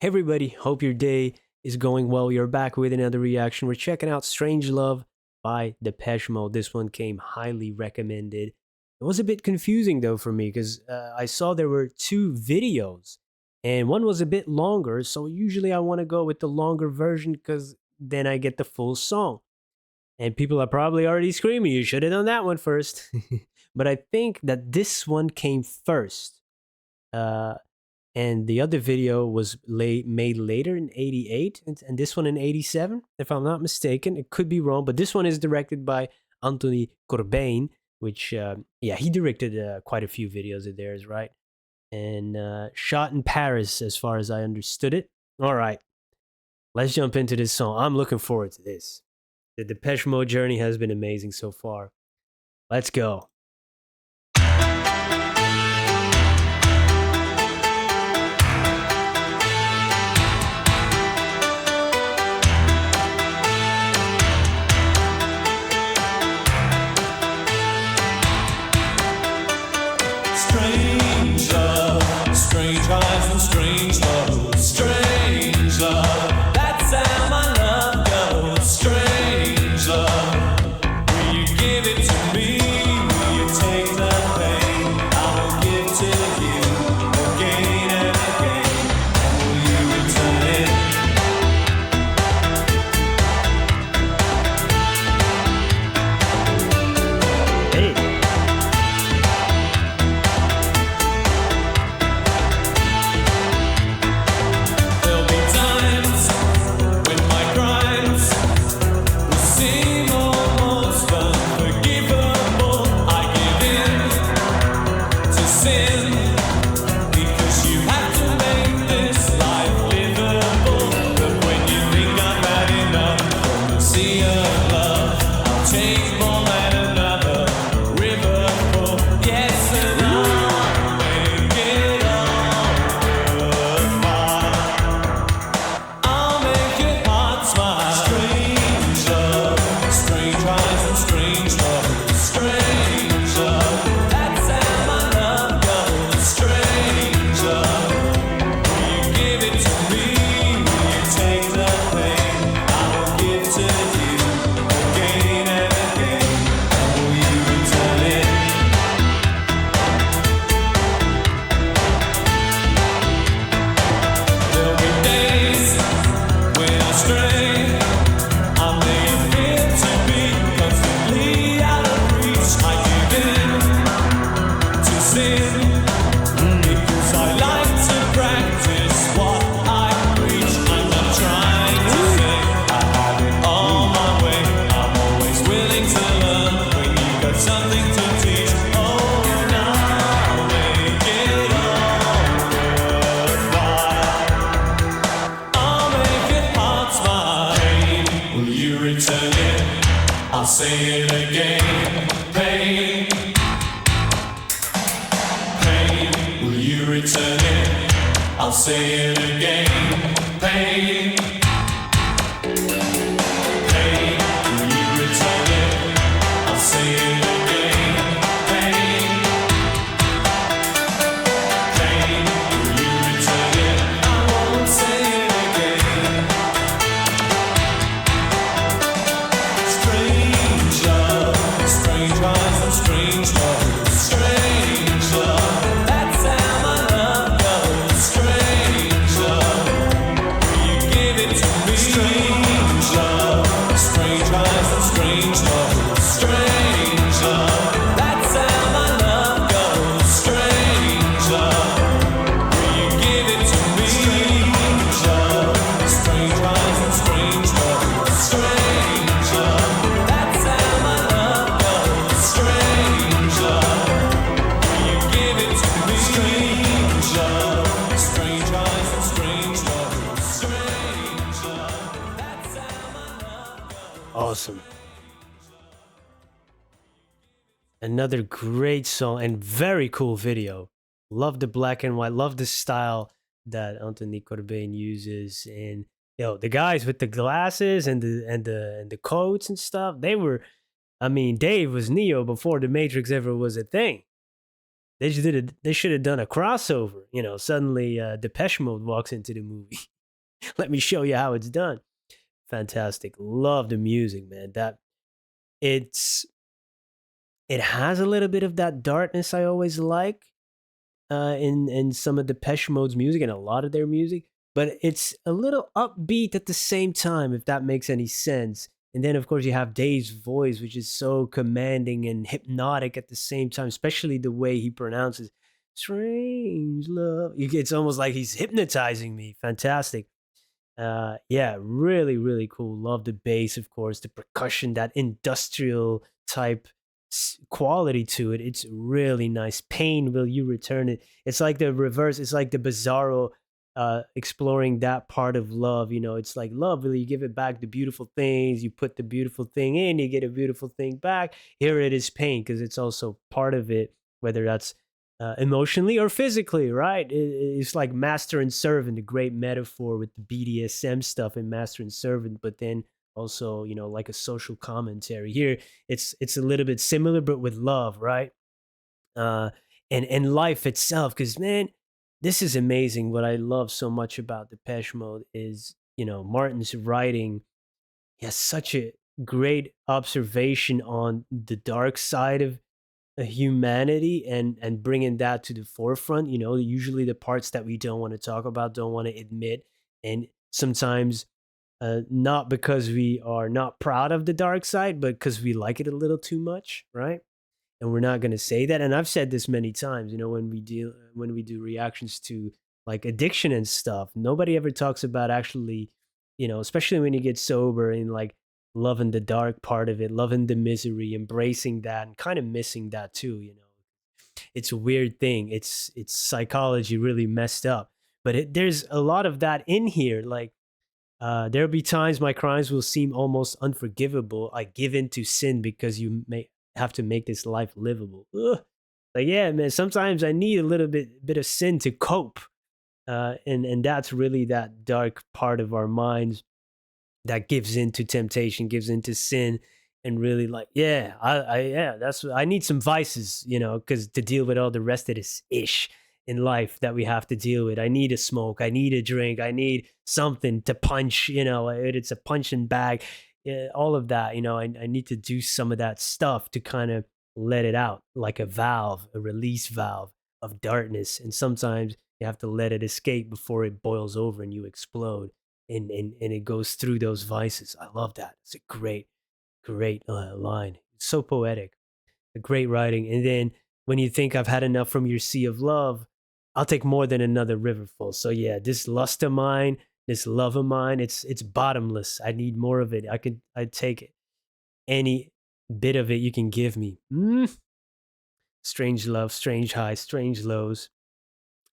Hey everybody, hope your day is going well. You're back with another reaction. We're checking out Strangelove by Depeche Mode. This one came highly recommended. It was a bit confusing though for me because I saw there were two videos and one was a bit longer. So usually I want to go with the longer version because then I get the full song. And people are probably already screaming, you should have done that one first. But I think that this one came first. Uh, and the other video was made later in 88 and this one in 87 if I'm not mistaken. It could be wrong, but this one is directed by Anthony Corbain, which yeah, he directed quite a few videos of theirs, right? And shot in Paris as far as I understood it. All right, let's jump into this song. I'm looking forward to this. The Depeche Mode journey has been amazing so far. Let's go. Strange love, strange eyes and strange love, strange love. That's how my love goes. Strange love, will you give it to me? Will you take the pain? I will give to you again and again. And will you return it? Hey. There'll be times when my crimes will seem almost unforgivable. I give in to sin because you have to make this life livable. But when you think I've had enough from the sea of love, I'll take more than another river full. Yes, and I'll make it all worthwhile. I'll make your heart smile. Strange love, strange eyes and strange love, strange love. That's how my love goes. Strange love, will you give it to me? Will you take the pain? I will give to you again and again. And will you return it? There'll be days when I stray. I may appear to be constantly out of reach. I give in to sin because I like to practice what I preach. I'm not trying to say I have it all my way. I'm always willing to learn when you got something to teach. Oh, and I'll make it all worthwhile. I'll make your heart smile. Pain, will you return it? I'll say it again. Pain, pain, will you return it? I'll say it again. Pain, pain, will you return it? I'll say it again. Pain, pain, will you return it? I won't say it again. Strange love, strange eyes and strange love, strange love. That's how my love goes. Strange love, will you give it to me? Strange love, strange eyes and strange love, strange love. That's how my love goes. Strange love, will you give it to me? Strange love, strange eyes and strange love, strange love. That's how my love goes. Strange love, will you give it to me? Strange love, strange eyes and strange love, strange love. That's how my love goes. Awesome. Another great song and very cool video. Love the black and white. Love the style that Anthony Corbain uses. And the guys with the glasses and the coats and stuff. They were, I mean, Dave was Neo before the Matrix ever was a thing. They should have done a crossover. You know, suddenly Depeche Mode walks into the movie. Let me show you how it's done. Fantastic. Love the music, man. That it's it has a little bit of that darkness I always like in some of Depeche Mode's music and a lot of their music, but it's a little upbeat at the same time, if that makes any sense. And then, of course, you have Dave's voice, which is so commanding and hypnotic at the same time, especially the way he pronounces "strange love." It's almost like he's hypnotizing me. Fantastic. Yeah, really, really cool. Love the bass, of course, the percussion, that industrial type quality to it. It's really nice. Pain, will you return it? It's like the reverse. It's like the bizarro exploring that part of love. You know, it's like love. Will you give it back the beautiful things? You put the beautiful thing in, you get a beautiful thing back. Here it is pain because it's also part of it, whether that's emotionally or physically, right? It's like master and servant, a great metaphor with the BDSM stuff in master and servant, but then also, you know, like a social commentary. Here, it's a little bit similar, but with love, right? Uh, and life itself, because man, this is amazing. What I love so much about Depeche Mode is, you know, Martin's writing. He has such a great observation on the dark side of humanity and bringing that to the forefront. You know, usually the parts that we don't want to talk about, don't want to admit, and sometimes not because we are not proud of the dark side, but because we like it a little too much, right? And we're not going to say that. And I've said this many times, you know, when we do reactions to like addiction and stuff, nobody ever talks about actually, you know, especially when you get sober and like loving the dark part of it, loving the misery, embracing that, and kind of missing that too. You know, it's a weird thing. It's psychology really messed up, but there's a lot of that in here. Like there'll be times my crimes will seem almost unforgivable. I give in to sin because you may have to make this life livable. Ugh. Like, yeah, man, sometimes I need a little bit of sin to cope. And that's really that dark part of our minds that gives into temptation, gives into sin, and really like, yeah, yeah, that's I need some vices, you know, because to deal with all the rest of this ish in life that we have to deal with. I need a smoke, I need a drink, I need something to punch, you know, it's a punching bag, yeah, all of that, you know, I need to do some of that stuff to kind of let it out like a valve, a release valve of darkness. And sometimes you have to let it escape before it boils over and you explode and it goes through those vices. I love that. It's a great line. It's so poetic. A great writing. And then when you think I've had enough from your sea of love, I'll take more than another riverful. So yeah, this lust of mine, this love of mine, it's bottomless. I need more of it. I'd take any bit of it you can give me. Strange love, strange highs, strange lows.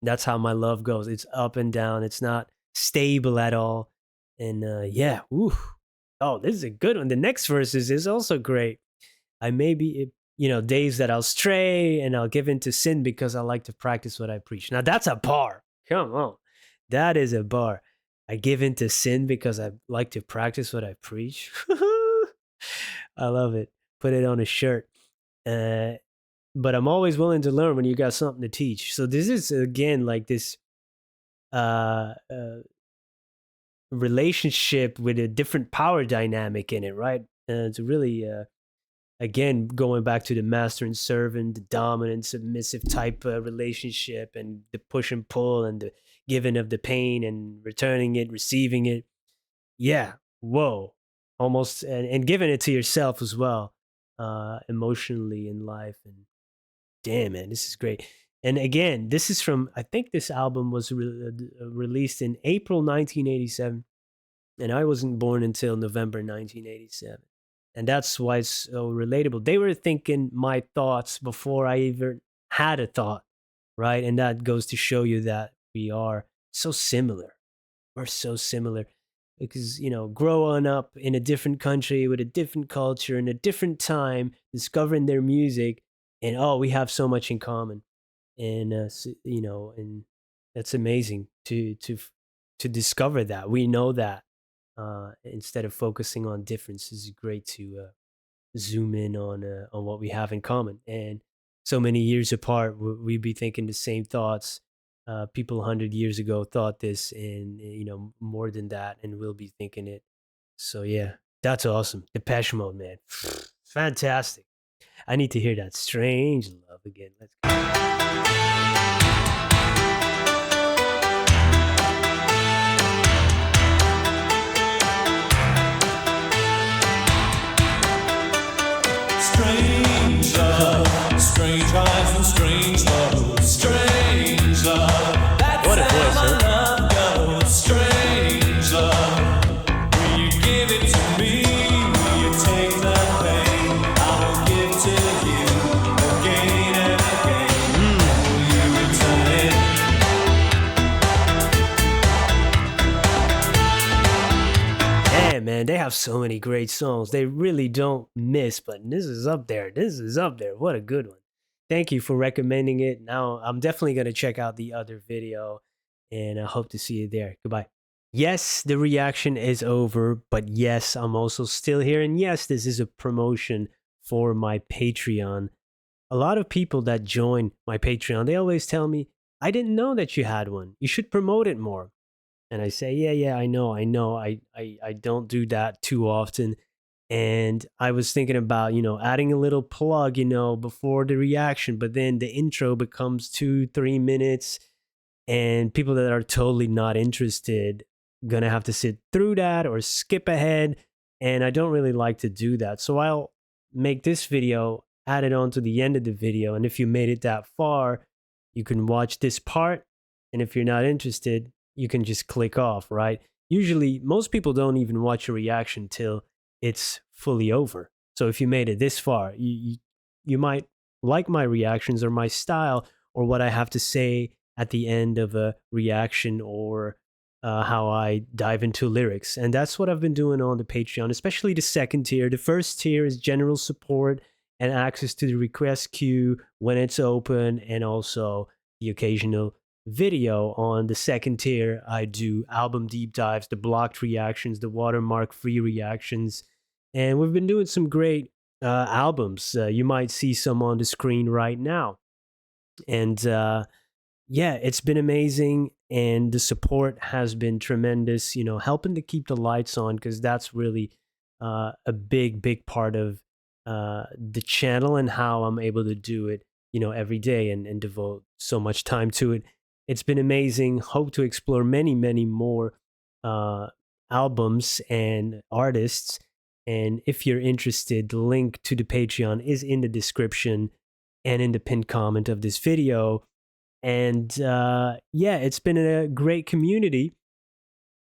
That's how my love goes. It's up and down. It's not stable at all. And yeah, ooh. Oh, this is a good one. The next verses is also great. I may be, you know, days that I'll stray and I'll give in to sin because I like to practice what I preach. Now that's a bar. Come on. That is a bar. I give in to sin because I like to practice what I preach. I love it. Put it on a shirt. Uh, but I'm always willing to learn when you got something to teach. So this is again like this uh, uh relationship with a different power dynamic in it, right? It's really again going back to the master and servant, the dominant submissive type relationship, and the push and pull, and the giving of the pain and returning it, receiving it. Yeah, whoa, almost, and giving it to yourself as well, emotionally in life. And damn, man, this is great. And again, this is from, I think this album was released in April 1987, and I wasn't born until November 1987. And that's why it's so relatable. They were thinking my thoughts before I even had a thought, right? And that goes to show you that we are so similar. We're so similar because, you know, growing up in a different country with a different culture in a different time, discovering their music, and oh, we have so much in common. And, you know, and that's amazing to discover that. We know that instead of focusing on differences, it's great to zoom in on what we have in common. And so many years apart, we'd be thinking the same thoughts. People 100 years ago thought this, and more than that, and we'll be thinking it. So yeah, that's awesome. Depeche Mode, man, fantastic. I need to hear that Strange Love again. Let's go. Strange love, strange eyes and strange love, strange love. That's What a how voice, my huh? love goes. Strange love, will you give it to me? Will you take the pain? I will give to you again and again. Will you return it? Yeah, man, they have so many great songs. They really don't miss, but this is up there. This is up there. What a good one. Thank you for recommending it. Now, I'm definitely going to check out the other video, and I hope to see you there. Goodbye. Yes, the reaction is over, but yes, I'm also still here. And yes, this is a promotion for my Patreon. A lot of people that join my Patreon, they always tell me, I didn't know that you had one. You should promote it more. And I say, yeah, yeah, I know, I know. I don't do that too often. And I was thinking about, adding a little plug, before the reaction, but then the intro becomes 2, 3 minutes, and people that are totally not interested gonna have to sit through that or skip ahead. And I don't really like to do that. So I'll make this video, add it on to the end of the video. And if you made it that far, you can watch this part. And if you're not interested, you can just click off, right? Usually, most people don't even watch a reaction till it's fully over. So if you made it this far, you might like my reactions or my style or what I have to say at the end of a reaction, or how I dive into lyrics. And that's what I've been doing on the Patreon, especially the second tier. The first tier is general support and access to the request queue when it's open, and also the occasional video. On the second tier, I do album deep dives, the blocked reactions, the watermark free reactions. And we've been doing some great albums. You might see some on the screen right now. And yeah, it's been amazing, and the support has been tremendous, helping to keep the lights on, because that's really a big part of the channel and how I'm able to do it, every day, and devote so much time to it. It's been amazing. Hope to explore many more uh, albums and artists. And if you're interested, the link to the Patreon is in the description and in the pinned comment of this video. And yeah, it's been a great community.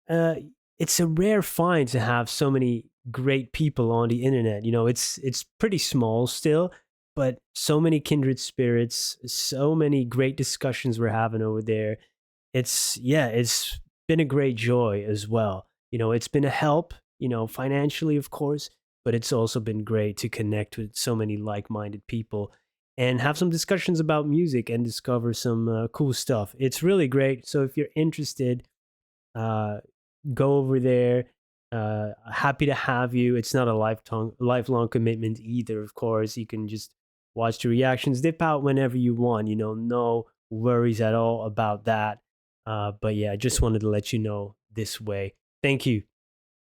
uh, it's a rare find to have so many great people on the internet. It's pretty small still, but so many kindred spirits, so many great discussions we're having over there. It's been a great joy as well. It's been a help, financially, of course, but it's also been great to connect with so many like-minded people and have some discussions about music and discover some cool stuff. It's really great. So if you're interested, uh, go over there. Happy to have you. It's not a lifelong commitment either. Of course, you can just watch the reactions, dip out whenever you want. No worries at all about that. But yeah, I just wanted to let you know this way. Thank you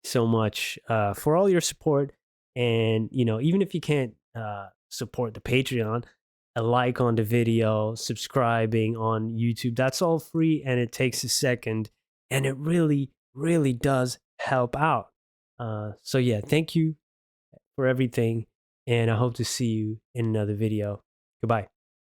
so much for all your support. And even if you can't support the Patreon, a like on the video, subscribing on YouTube, that's all free, and it takes a second, and it really does help out. So yeah, thank you for everything, and I hope to see you in another video. Goodbye.